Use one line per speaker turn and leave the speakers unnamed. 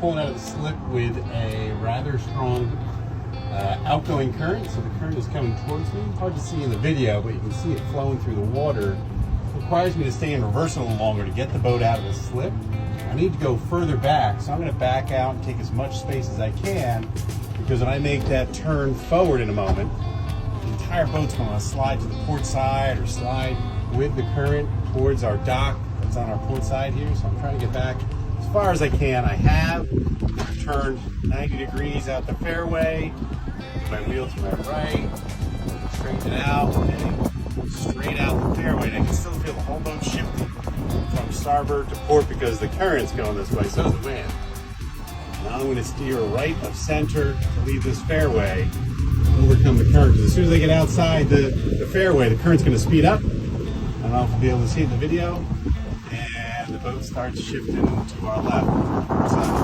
pulling out of the slip with a rather strong outgoing current, so the current is coming towards me. Hard to see in the video, but you can see it flowing through the water. It requires me to stay in reverse a little longer to get the boat out of the slip. I need to go further back, so I'm going to back out and take as much space as I can, because when I make that turn forward in a moment, the entire boat's going to slide to the port side or slide with the current towards our dock that's on our port side here. So I'm trying to get back as far as I can. I have turned 90 degrees out the fairway, my wheel to my right, straighten it out, and straight out the fairway. And I can still feel the whole boat shifting from starboard to port because the current's going this way, so is the wind. Now I'm going to steer right of center to leave this fairway, overcome the current. Because as soon as I get outside the fairway, the current's going to speed up. I don't know if we'll be able to see it in the video, and the boat starts shifting to our left.